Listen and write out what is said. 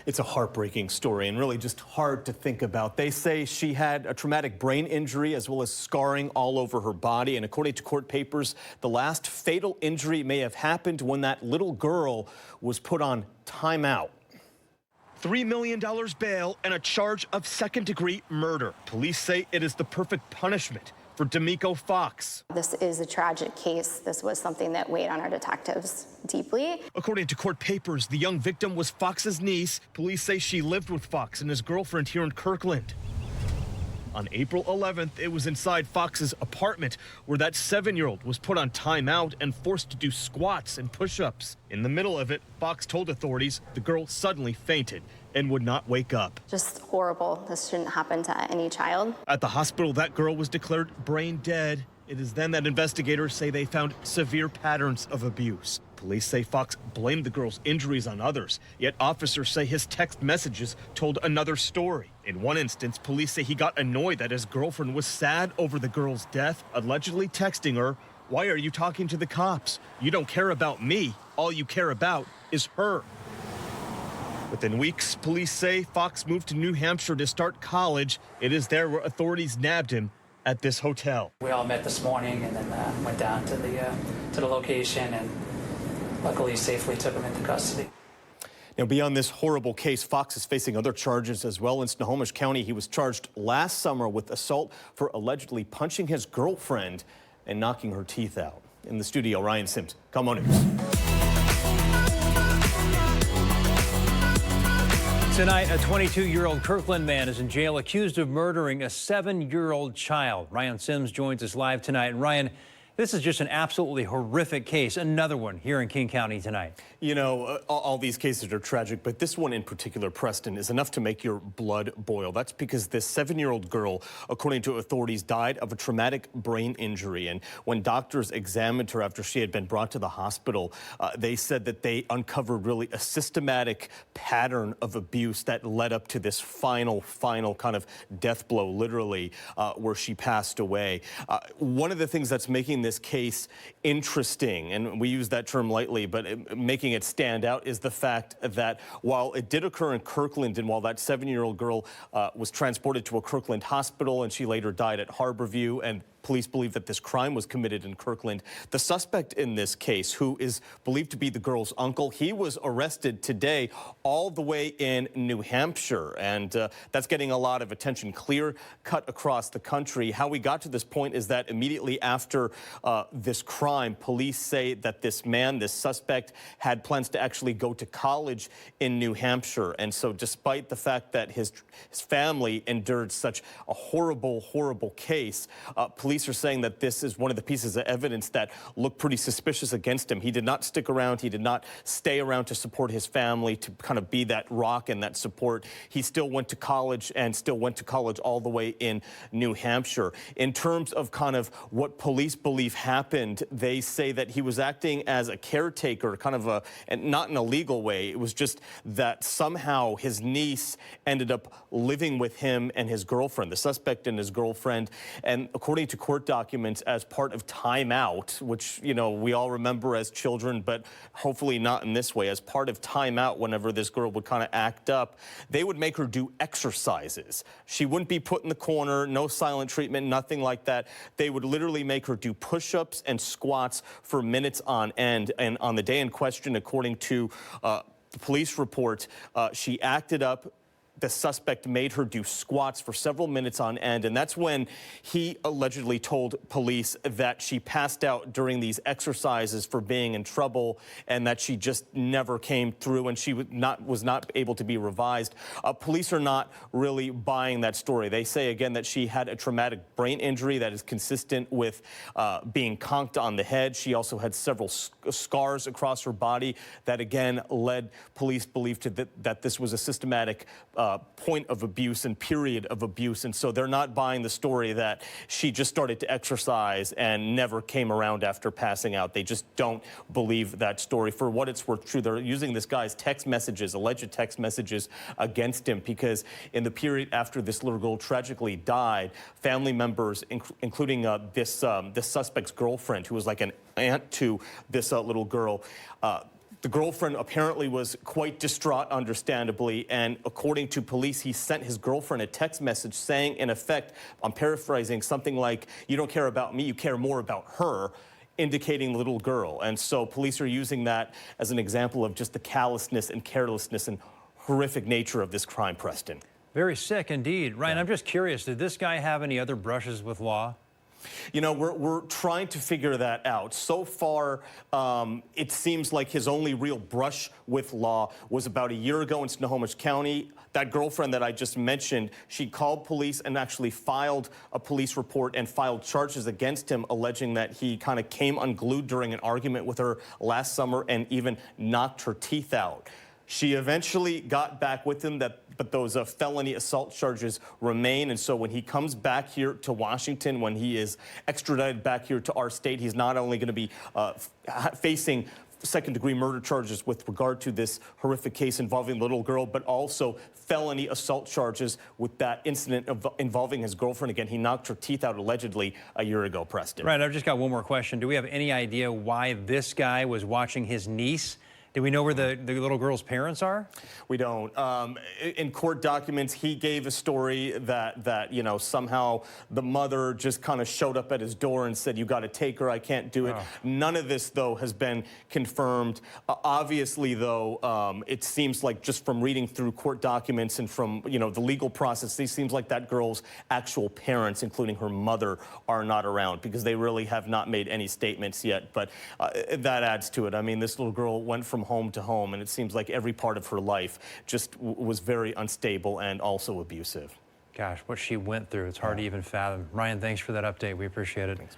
It's a heartbreaking story and really just hard to think about. They say she had a traumatic brain injury as well as scarring all over her body. And according to court papers, the last fatal injury may have happened when that little girl was put on timeout. $3 million bail and a charge of second-degree murder. Police say it is the perfect punishment for Demiko Fox. This is a tragic case. This was something that weighed on our detectives deeply. According to court papers, the young victim was Fox's niece. Police say she lived with Fox and his girlfriend here in Kirkland. On April 11th, it was inside Fox's apartment where that 7-year-old was put on timeout and forced to do squats and push-ups. In the middle of it, Fox told authorities the girl suddenly fainted and would not wake up. Just horrible. This shouldn't happen to any child. At the hospital, that girl was declared brain dead. It is then that investigators say they found severe patterns of abuse. Police say Fox blamed the girl's injuries on others, yet officers say his text messages told another story. In one instance, police say he got annoyed that his girlfriend was sad over the girl's death, allegedly texting her, "Why are you talking to the cops? You don't care about me. All you care about is her." Within weeks, police say Fox moved to New Hampshire to start college. It is there where authorities nabbed him at this hotel. We all met this morning and then went down to the location and luckily safely took him into custody. Now, beyond this horrible case, Fox is facing other charges as well. In Snohomish County, he was charged last summer with assault for allegedly punching his girlfriend and knocking her teeth out. In the studio, Ryan Sims, KOMO News. Tonight, a 22-year-old Kirkland man is in jail accused of murdering a 7-year-old child. Ryan Sims joins us live tonight. And Ryan, this is just an absolutely horrific case, another one here in King County tonight. You know, all these cases are tragic, but this one in particular, Preston, is enough to make your blood boil. That's because this 7-year-old girl, according to authorities, died of a traumatic brain injury. And when doctors examined her after she had been brought to the hospital, they said that they uncovered really a systematic pattern of abuse that led up to this final kind of death blow, literally, where she passed away. One of the things that's making this case interesting, and we use that term lightly, but making it stand out, is the fact that while it did occur in Kirkland, and while that 7-year-old girl was transported to a Kirkland hospital and she later died at Harborview, and police believe that this crime was committed in Kirkland, the suspect in this case, who is believed to be the girl's uncle, he was arrested today all the way in New Hampshire. And that's getting a lot of attention, clear cut across the country. How we got to this point is that immediately after this crime, police say that this man, this suspect, had plans to actually go to college in New Hampshire. And so despite the fact that his family endured such a horrible case, police are saying that this is one of the pieces of evidence that looked pretty suspicious against him. He did not stick around. He did not stay around to support his family, to kind of be that rock and that support. He still went to college and still went to college all the way in New Hampshire. In terms of kind of what police believe happened, they say that he was acting as a caretaker, kind of and not in a legal way. It was just that somehow his niece ended up living with him and his girlfriend, the suspect and his girlfriend. And according to court documents, as part of timeout, which, you know, we all remember as children, but hopefully not in this way, as part of timeout, whenever this girl would kind of act up, they would make her do exercises. She wouldn't be put in the corner, no silent treatment, nothing like that. They would literally make her do push-ups and squats for minutes on end. And on the day in question, according to the police report, she acted up. The suspect made her do squats for several minutes on end, and that's when he allegedly told police that she passed out during these exercises for being in trouble and that she just never came through and she was not able to be revised. Police are not really buying that story. They say, again, that she had a traumatic brain injury that is consistent with being conked on the head. She also had several scars across her body that, again, led police believe to that this was a systematic point of abuse and period of abuse. And so they're not buying the story that she just started to exercise and never came around after passing out. They just don't believe that story. For what it's worth, true, they're using this guy's text messages, alleged text messages, against him, because in the period after this little girl tragically died, family members, including this suspect's girlfriend, who was like an aunt to this little girl, The girlfriend apparently was quite distraught, understandably, and according to police, he sent his girlfriend a text message saying, in effect, I'm paraphrasing, something like, "You don't care about me, you care more about her," indicating the little girl. And so police are using that as an example of just the callousness and carelessness and horrific nature of this crime, Preston. Very sick indeed. Ryan, I'm just curious, did this guy have any other brushes with law? You know, we're trying to figure that out. So far, it seems like his only real brush with law was about a year ago in Snohomish County. That girlfriend that I just mentioned, she called police and actually filed a police report and filed charges against him, alleging that he kind of came unglued during an argument with her last summer and even knocked her teeth out. She eventually got back with him, but those felony assault charges remain. And so when he comes back here to Washington, when he is extradited back here to our state, he's not only going to be facing second-degree murder charges with regard to this horrific case involving the little girl, but also felony assault charges with that incident involving his girlfriend. Again, he knocked her teeth out allegedly a year ago, Preston. Right, I've just got one more question. Do we have any idea why this guy was watching his niece? Do we know where the little girl's parents are? We don't. In court documents, he gave a story that you know, somehow the mother just kind of showed up at his door and said, "You got to take her, I can't do it." None of this, though, has been confirmed. Obviously, though, it seems like just from reading through court documents and from, you know, the legal process, it seems like that girl's actual parents, including her mother, are not around because they really have not made any statements yet. But that adds to it. I mean, this little girl went from home to home, and it seems like every part of her life just was very unstable and also abusive. Gosh, what she went through, it's hard to even fathom. Ryan, thanks for that update. We appreciate it. Thanks.